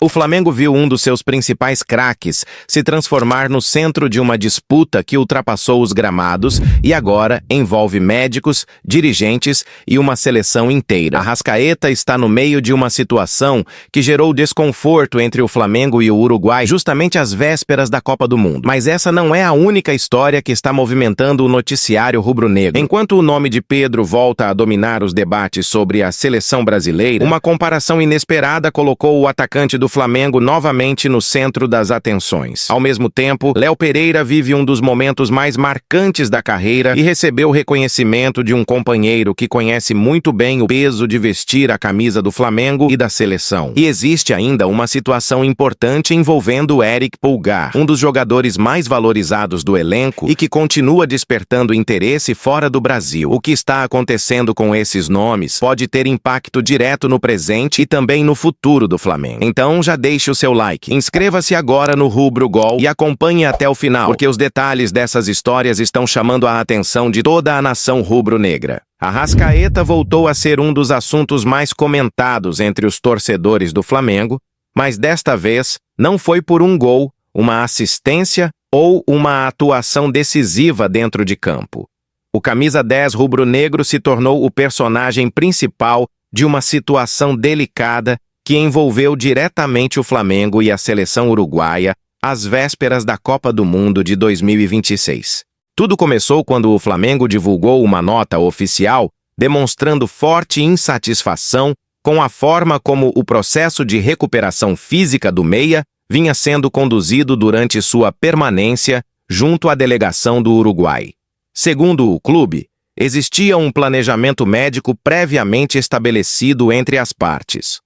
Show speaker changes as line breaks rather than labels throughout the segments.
O Flamengo viu um dos seus principais craques se transformar no centro de uma disputa que ultrapassou os gramados e agora envolve médicos, dirigentes e uma seleção inteira. Arrascaeta está no meio de uma situação que gerou desconforto entre o Flamengo e o Uruguai justamente às vésperas da Copa do Mundo. Mas essa não é a única história que está movimentando o noticiário rubro-negro. Enquanto o nome de Pedro volta a dominar os debates sobre a seleção brasileira, uma comparação inesperada colocou o atacante do Flamengo novamente no centro das atenções. Ao mesmo tempo, Léo Pereira vive um dos momentos mais marcantes da carreira e recebeu o reconhecimento de um companheiro que conhece muito bem o peso de vestir a camisa do Flamengo e da seleção. E existe ainda uma situação importante envolvendo Eric Pulgar, um dos jogadores mais valorizados do elenco e que continua despertando interesse fora do Brasil. O que está acontecendo com esses nomes pode ter impacto direto no presente e também no futuro do Flamengo. Então já deixe o seu like, inscreva-se agora no Rubro Gol e acompanhe até o final, porque os detalhes dessas histórias estão chamando a atenção de toda a nação rubro-negra. Arrascaeta voltou a ser um dos assuntos mais comentados entre os torcedores do Flamengo, mas desta vez não foi por um gol, uma assistência ou uma atuação decisiva dentro de campo. O camisa 10 rubro-negro se tornou o personagem principal de uma situação delicada que envolveu diretamente o Flamengo e a seleção uruguaia às vésperas da Copa do Mundo de 2026. Tudo começou quando o Flamengo divulgou uma nota oficial demonstrando forte insatisfação com a forma como o processo de recuperação física do meia vinha sendo conduzido durante sua permanência junto à delegação do Uruguai. Segundo o clube, existia um planejamento médico previamente estabelecido entre as partes.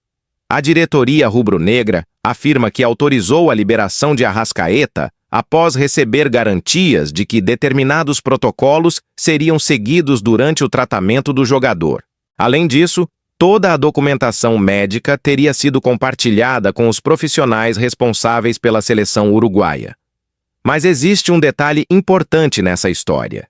A diretoria rubro-negra afirma que autorizou a liberação de Arrascaeta após receber garantias de que determinados protocolos seriam seguidos durante o tratamento do jogador. Além disso, toda a documentação médica teria sido compartilhada com os profissionais responsáveis pela seleção uruguaia. Mas existe um detalhe importante nessa história.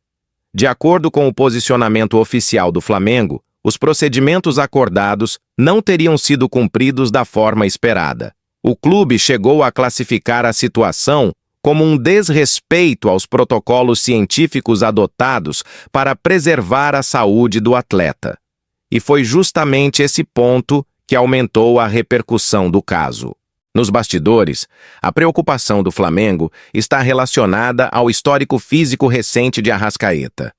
De acordo com o posicionamento oficial do Flamengo, os procedimentos acordados não teriam sido cumpridos da forma esperada. O clube chegou a classificar a situação como um desrespeito aos protocolos científicos adotados para preservar a saúde do atleta. E foi justamente esse ponto que aumentou a repercussão do caso. Nos bastidores, a preocupação do Flamengo está relacionada ao histórico físico recente de Arrascaeta.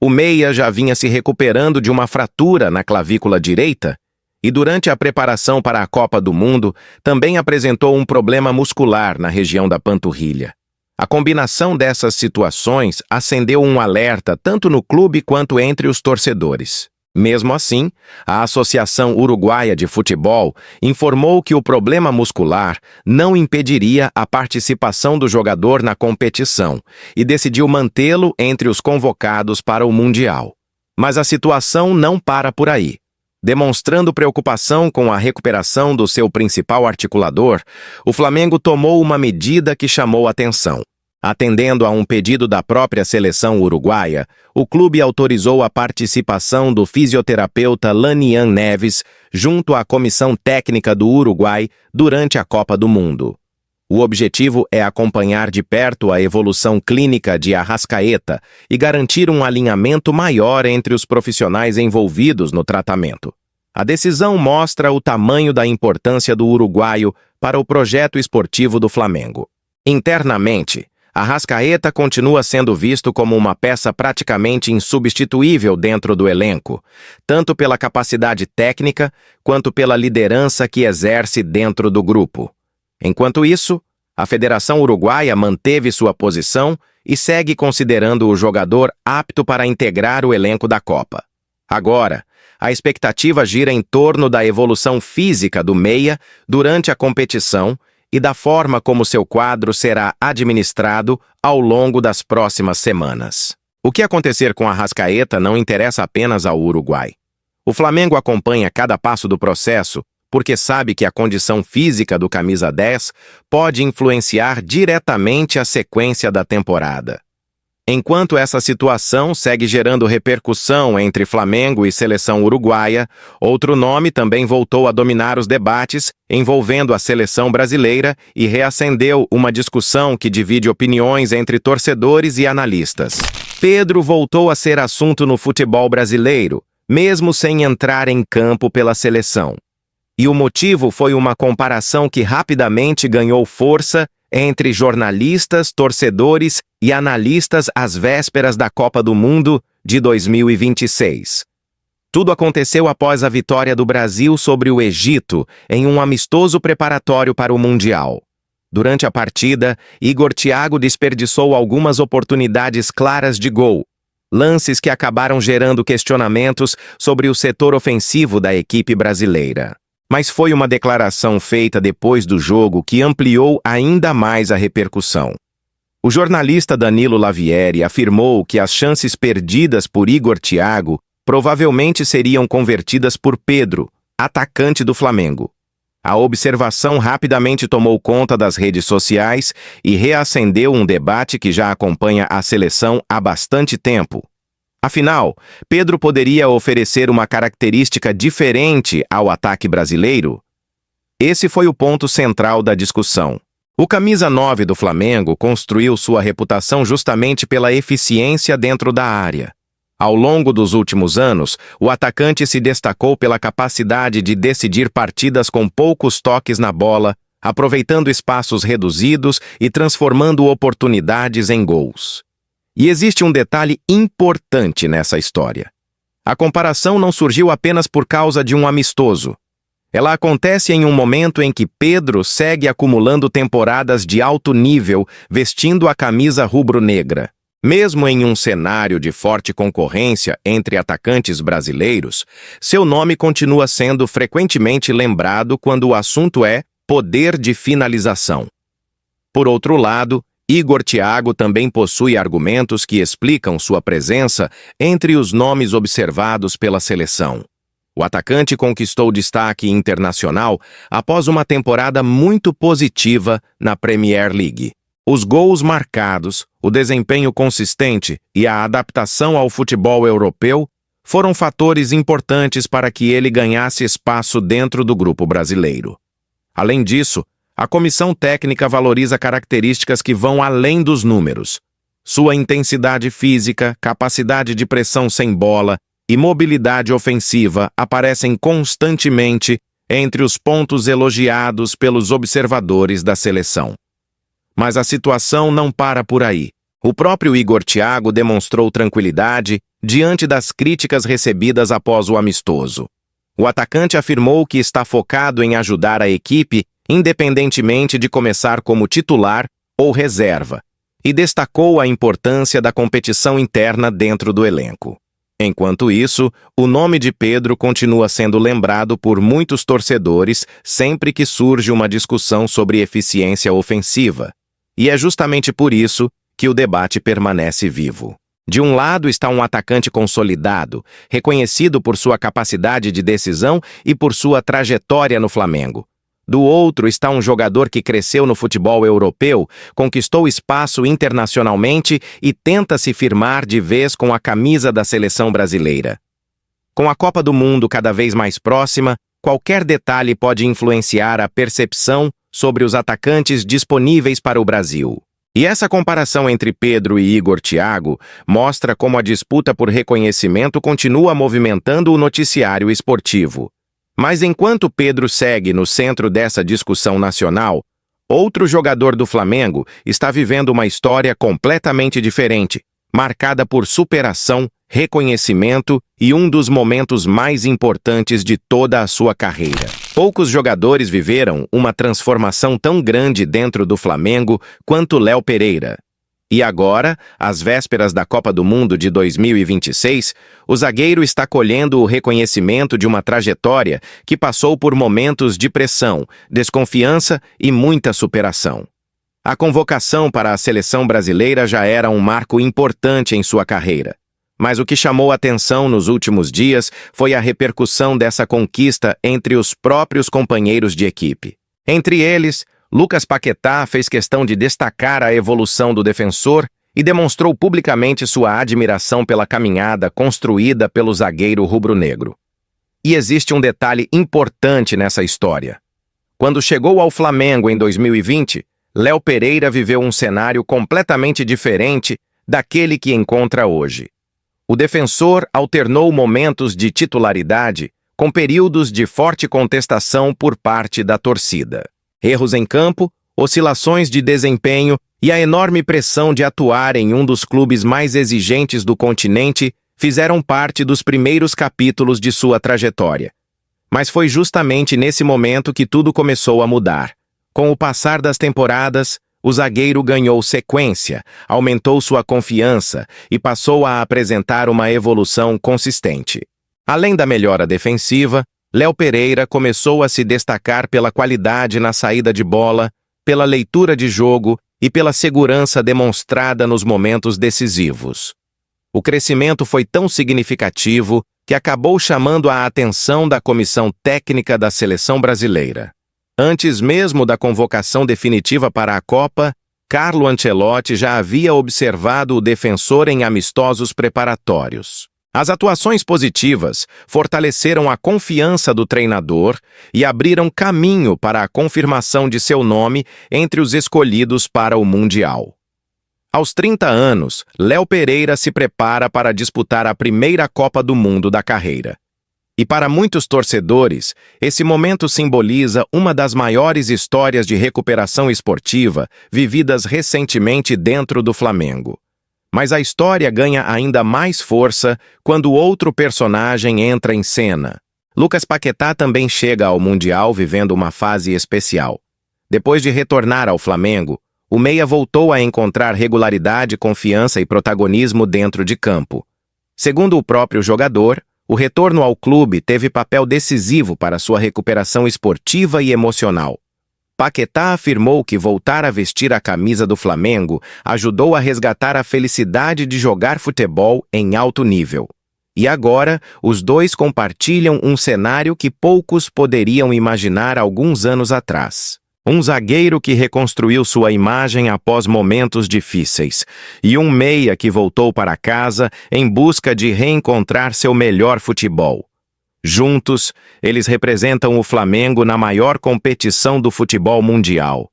O meia já vinha se recuperando de uma fratura na clavícula direita e, durante a preparação para a Copa do Mundo, também apresentou um problema muscular na região da panturrilha. A combinação dessas situações acendeu um alerta tanto no clube quanto entre os torcedores. Mesmo assim, a Associação Uruguaia de Futebol informou que o problema muscular não impediria a participação do jogador na competição e decidiu mantê-lo entre os convocados para o Mundial. Mas a situação não para por aí. Demonstrando preocupação com a recuperação do seu principal articulador, o Flamengo tomou uma medida que chamou atenção. Atendendo a um pedido da própria seleção uruguaia, o clube autorizou a participação do fisioterapeuta Lanian Neves junto à comissão técnica do Uruguai durante a Copa do Mundo. O objetivo é acompanhar de perto a evolução clínica de Arrascaeta e garantir um alinhamento maior entre os profissionais envolvidos no tratamento. A decisão mostra o tamanho da importância do uruguaio para o projeto esportivo do Flamengo. Internamente, Arrascaeta continua sendo visto como uma peça praticamente insubstituível dentro do elenco, tanto pela capacidade técnica quanto pela liderança que exerce dentro do grupo. Enquanto isso, a Federação Uruguaia manteve sua posição e segue considerando o jogador apto para integrar o elenco da Copa. Agora, a expectativa gira em torno da evolução física do meia durante a competição e da forma como seu quadro será administrado ao longo das próximas semanas. O que acontecer com Arrascaeta não interessa apenas ao Uruguai. O Flamengo acompanha cada passo do processo porque sabe que a condição física do camisa 10 pode influenciar diretamente a sequência da temporada. Enquanto essa situação segue gerando repercussão entre Flamengo e seleção uruguaia, outro nome também voltou a dominar os debates envolvendo a seleção brasileira e reacendeu uma discussão que divide opiniões entre torcedores e analistas. Pedro voltou a ser assunto no futebol brasileiro, mesmo sem entrar em campo pela seleção. E o motivo foi uma comparação que rapidamente ganhou força entre jornalistas, torcedores e analistas às vésperas da Copa do Mundo de 2026. Tudo aconteceu após a vitória do Brasil sobre o Egito em um amistoso preparatório para o Mundial. Durante a partida, Igor Thiago desperdiçou algumas oportunidades claras de gol, lances que acabaram gerando questionamentos sobre o setor ofensivo da equipe brasileira. Mas foi uma declaração feita depois do jogo que ampliou ainda mais a repercussão. O jornalista Danilo Lavieri afirmou que as chances perdidas por Igor Thiago provavelmente seriam convertidas por Pedro, atacante do Flamengo. A observação rapidamente tomou conta das redes sociais e reacendeu um debate que já acompanha a seleção há bastante tempo. Afinal, Pedro poderia oferecer uma característica diferente ao ataque brasileiro? Esse foi o ponto central da discussão. O camisa 9 do Flamengo construiu sua reputação justamente pela eficiência dentro da área. Ao longo dos últimos anos, o atacante se destacou pela capacidade de decidir partidas com poucos toques na bola, aproveitando espaços reduzidos e transformando oportunidades em gols. E existe um detalhe importante nessa história. A comparação não surgiu apenas por causa de um amistoso. Ela acontece em um momento em que Pedro segue acumulando temporadas de alto nível vestindo a camisa rubro-negra. Mesmo em um cenário de forte concorrência entre atacantes brasileiros, seu nome continua sendo frequentemente lembrado quando o assunto é poder de finalização. Por outro lado, Igor Thiago também possui argumentos que explicam sua presença entre os nomes observados pela seleção. O atacante conquistou destaque internacional após uma temporada muito positiva na Premier League. Os gols marcados, o desempenho consistente e a adaptação ao futebol europeu foram fatores importantes para que ele ganhasse espaço dentro do grupo brasileiro. Além disso, a comissão técnica valoriza características que vão além dos números. Sua intensidade física, capacidade de pressão sem bola e mobilidade ofensiva aparecem constantemente entre os pontos elogiados pelos observadores da seleção. Mas a situação não para por aí. O próprio Igor Thiago demonstrou tranquilidade diante das críticas recebidas após o amistoso. O atacante afirmou que está focado em ajudar a equipe independentemente de começar como titular ou reserva, e destacou a importância da competição interna dentro do elenco. Enquanto isso, o nome de Pedro continua sendo lembrado por muitos torcedores sempre que surge uma discussão sobre eficiência ofensiva, e é justamente por isso que o debate permanece vivo. De um lado está um atacante consolidado, reconhecido por sua capacidade de decisão e por sua trajetória no Flamengo. Do outro está um jogador que cresceu no futebol europeu, conquistou espaço internacionalmente e tenta se firmar de vez com a camisa da seleção brasileira. Com a Copa do Mundo cada vez mais próxima, qualquer detalhe pode influenciar a percepção sobre os atacantes disponíveis para o Brasil. E essa comparação entre Pedro e Igor Thiago mostra como a disputa por reconhecimento continua movimentando o noticiário esportivo. Mas enquanto Pedro segue no centro dessa discussão nacional, outro jogador do Flamengo está vivendo uma história completamente diferente, marcada por superação, reconhecimento e um dos momentos mais importantes de toda a sua carreira. Poucos jogadores viveram uma transformação tão grande dentro do Flamengo quanto Léo Pereira. E agora, às vésperas da Copa do Mundo de 2026, o zagueiro está colhendo o reconhecimento de uma trajetória que passou por momentos de pressão, desconfiança e muita superação. A convocação para a seleção brasileira já era um marco importante em sua carreira. Mas o que chamou atenção nos últimos dias foi a repercussão dessa conquista entre os próprios companheiros de equipe. Entre eles, Lucas Paquetá fez questão de destacar a evolução do defensor e demonstrou publicamente sua admiração pela caminhada construída pelo zagueiro rubro-negro. E existe um detalhe importante nessa história. Quando chegou ao Flamengo em 2020, Léo Pereira viveu um cenário completamente diferente daquele que encontra hoje. O defensor alternou momentos de titularidade com períodos de forte contestação por parte da torcida. Erros em campo, oscilações de desempenho e a enorme pressão de atuar em um dos clubes mais exigentes do continente fizeram parte dos primeiros capítulos de sua trajetória. Mas foi justamente nesse momento que tudo começou a mudar. Com o passar das temporadas, o zagueiro ganhou sequência, aumentou sua confiança e passou a apresentar uma evolução consistente. Além da melhora defensiva, Léo Pereira começou a se destacar pela qualidade na saída de bola, pela leitura de jogo e pela segurança demonstrada nos momentos decisivos. O crescimento foi tão significativo que acabou chamando a atenção da comissão técnica da seleção brasileira. Antes mesmo da convocação definitiva para a Copa, Carlo Ancelotti já havia observado o defensor em amistosos preparatórios. As atuações positivas fortaleceram a confiança do treinador e abriram caminho para a confirmação de seu nome entre os escolhidos para o Mundial. Aos 30 anos, Léo Pereira se prepara para disputar a primeira Copa do Mundo da carreira. E para muitos torcedores, esse momento simboliza uma das maiores histórias de recuperação esportiva vividas recentemente dentro do Flamengo. Mas a história ganha ainda mais força quando outro personagem entra em cena. Lucas Paquetá também chega ao Mundial vivendo uma fase especial. Depois de retornar ao Flamengo, o meia voltou a encontrar regularidade, confiança e protagonismo dentro de campo. Segundo o próprio jogador, o retorno ao clube teve papel decisivo para sua recuperação esportiva e emocional. Paquetá afirmou que voltar a vestir a camisa do Flamengo ajudou a resgatar a felicidade de jogar futebol em alto nível. E agora, os dois compartilham um cenário que poucos poderiam imaginar alguns anos atrás. Um zagueiro que reconstruiu sua imagem após momentos difíceis, e um meia que voltou para casa em busca de reencontrar seu melhor futebol. Juntos, eles representam o Flamengo na maior competição do futebol mundial.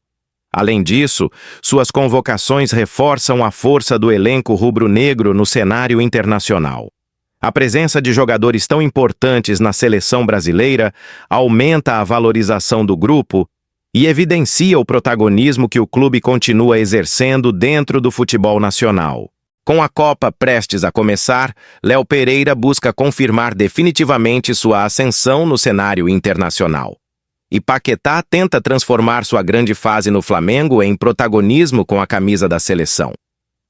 Além disso, suas convocações reforçam a força do elenco rubro-negro no cenário internacional. A presença de jogadores tão importantes na seleção brasileira aumenta a valorização do grupo e evidencia o protagonismo que o clube continua exercendo dentro do futebol nacional. Com a Copa prestes a começar, Léo Pereira busca confirmar definitivamente sua ascensão no cenário internacional. E Paquetá tenta transformar sua grande fase no Flamengo em protagonismo com a camisa da seleção.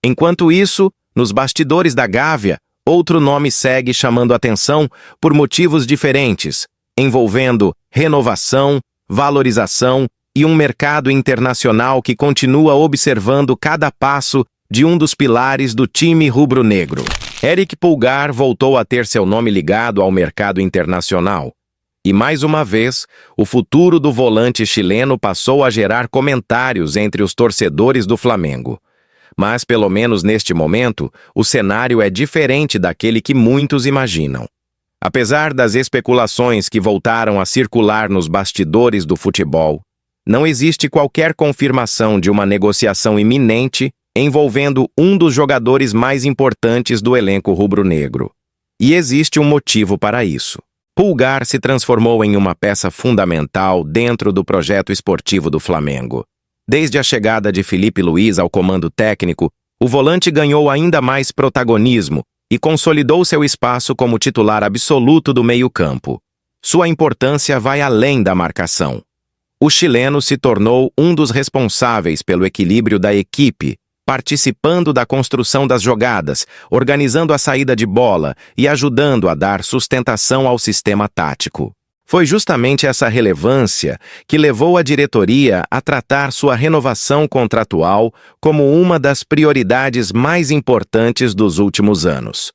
Enquanto isso, nos bastidores da Gávea, outro nome segue chamando atenção por motivos diferentes, envolvendo renovação, valorização e um mercado internacional que continua observando cada passo de um dos pilares do time rubro-negro. Éric Pulgar voltou a ter seu nome ligado ao mercado internacional. E mais uma vez, o futuro do volante chileno passou a gerar comentários entre os torcedores do Flamengo. Mas, pelo menos neste momento, o cenário é diferente daquele que muitos imaginam. Apesar das especulações que voltaram a circular nos bastidores do futebol, não existe qualquer confirmação de uma negociação iminente envolvendo um dos jogadores mais importantes do elenco rubro-negro. E existe um motivo para isso. Pulgar se transformou em uma peça fundamental dentro do projeto esportivo do Flamengo. Desde a chegada de Felipe Luiz ao comando técnico, o volante ganhou ainda mais protagonismo e consolidou seu espaço como titular absoluto do meio-campo. Sua importância vai além da marcação. O chileno se tornou um dos responsáveis pelo equilíbrio da equipe, participando da construção das jogadas, organizando a saída de bola e ajudando a dar sustentação ao sistema tático. Foi justamente essa relevância que levou a diretoria a tratar sua renovação contratual como uma das prioridades mais importantes dos últimos anos.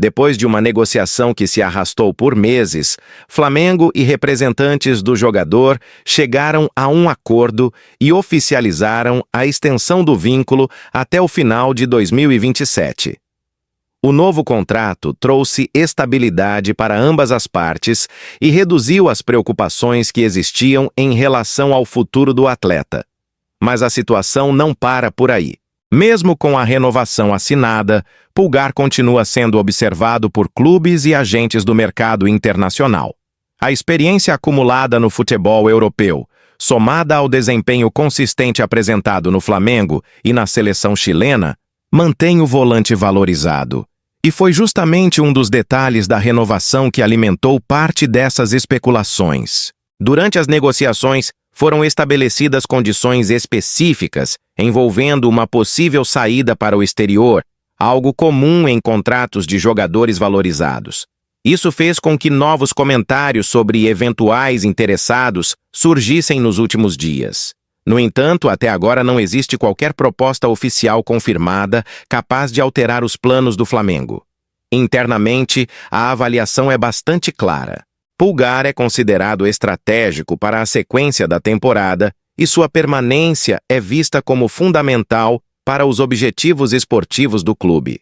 Depois de uma negociação que se arrastou por meses, Flamengo e representantes do jogador chegaram a um acordo e oficializaram a extensão do vínculo até o final de 2027. O novo contrato trouxe estabilidade para ambas as partes e reduziu as preocupações que existiam em relação ao futuro do atleta. Mas a situação não para por aí. Mesmo com a renovação assinada, Pulgar continua sendo observado por clubes e agentes do mercado internacional. A experiência acumulada no futebol europeu, somada ao desempenho consistente apresentado no Flamengo e na seleção chilena, mantém o volante valorizado. E foi justamente um dos detalhes da renovação que alimentou parte dessas especulações. Durante as negociações, foram estabelecidas condições específicas envolvendo uma possível saída para o exterior, algo comum em contratos de jogadores valorizados. Isso fez com que novos comentários sobre eventuais interessados surgissem nos últimos dias. No entanto, até agora não existe qualquer proposta oficial confirmada capaz de alterar os planos do Flamengo. Internamente, a avaliação é bastante clara. Pulgar é considerado estratégico para a sequência da temporada e sua permanência é vista como fundamental para os objetivos esportivos do clube.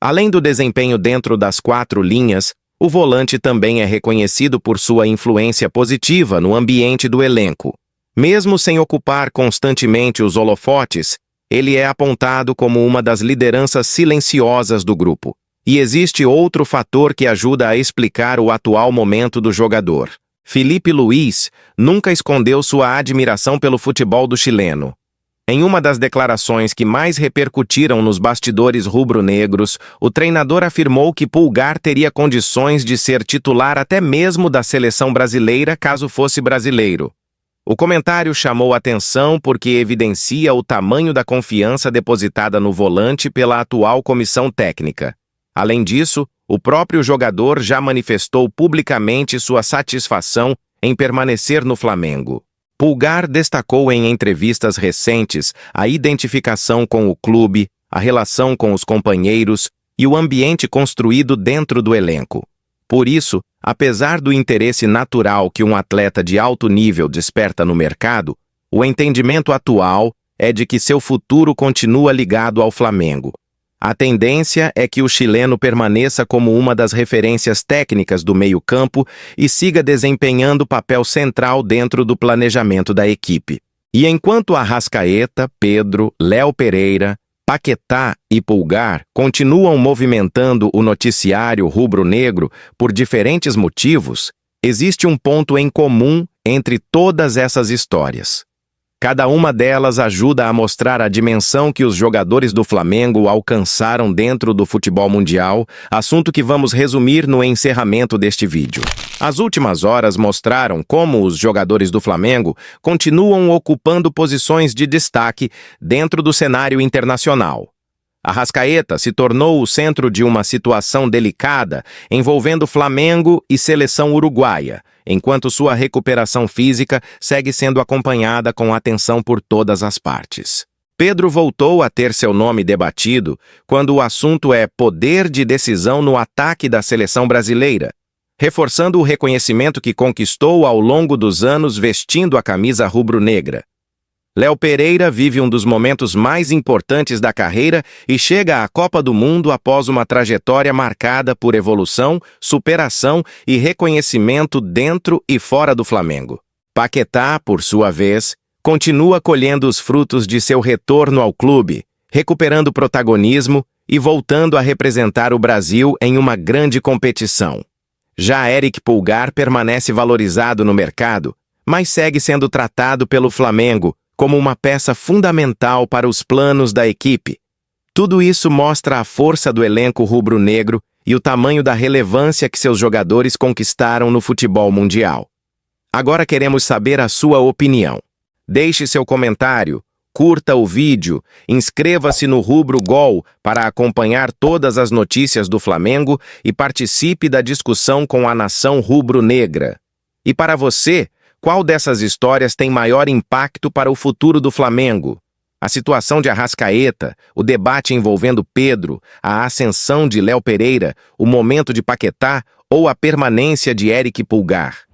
Além do desempenho dentro das 4 linhas, o volante também é reconhecido por sua influência positiva no ambiente do elenco. Mesmo sem ocupar constantemente os holofotes, ele é apontado como uma das lideranças silenciosas do grupo. E existe outro fator que ajuda a explicar o atual momento do jogador. Filipe Luís nunca escondeu sua admiração pelo futebol do chileno. Em uma das declarações que mais repercutiram nos bastidores rubro-negros, o treinador afirmou que Pulgar teria condições de ser titular até mesmo da seleção brasileira caso fosse brasileiro. O comentário chamou atenção porque evidencia o tamanho da confiança depositada no volante pela atual comissão técnica. Além disso, o próprio jogador já manifestou publicamente sua satisfação em permanecer no Flamengo. Pulgar destacou em entrevistas recentes a identificação com o clube, a relação com os companheiros e o ambiente construído dentro do elenco. Por isso, apesar do interesse natural que um atleta de alto nível desperta no mercado, o entendimento atual é de que seu futuro continua ligado ao Flamengo. A tendência é que o chileno permaneça como uma das referências técnicas do meio-campo e siga desempenhando papel central dentro do planejamento da equipe. E enquanto Arrascaeta, Pedro, Léo Pereira, Paquetá e Pulgar continuam movimentando o noticiário rubro-negro por diferentes motivos, existe um ponto em comum entre todas essas histórias. Cada uma delas ajuda a mostrar a dimensão que os jogadores do Flamengo alcançaram dentro do futebol mundial, assunto que vamos resumir no encerramento deste vídeo. As últimas horas mostraram como os jogadores do Flamengo continuam ocupando posições de destaque dentro do cenário internacional. Arrascaeta se tornou o centro de uma situação delicada envolvendo Flamengo e seleção uruguaia, enquanto sua recuperação física segue sendo acompanhada com atenção por todas as partes. Pedro voltou a ter seu nome debatido quando o assunto é poder de decisão no ataque da seleção brasileira, reforçando o reconhecimento que conquistou ao longo dos anos vestindo a camisa rubro-negra. Léo Pereira vive um dos momentos mais importantes da carreira e chega à Copa do Mundo após uma trajetória marcada por evolução, superação e reconhecimento dentro e fora do Flamengo. Paquetá, por sua vez, continua colhendo os frutos de seu retorno ao clube, recuperando protagonismo e voltando a representar o Brasil em uma grande competição. Já Éric Pulgar permanece valorizado no mercado, mas segue sendo tratado pelo Flamengo como uma peça fundamental para os planos da equipe. Tudo isso mostra a força do elenco rubro-negro e o tamanho da relevância que seus jogadores conquistaram no futebol mundial. Agora queremos saber a sua opinião. Deixe seu comentário, curta o vídeo, inscreva-se no Rubro Gol para acompanhar todas as notícias do Flamengo e participe da discussão com a nação rubro-negra. E para você, qual dessas histórias tem maior impacto para o futuro do Flamengo? A situação de Arrascaeta, o debate envolvendo Pedro, a ascensão de Léo Pereira, o momento de Paquetá ou a permanência de Éric Pulgar?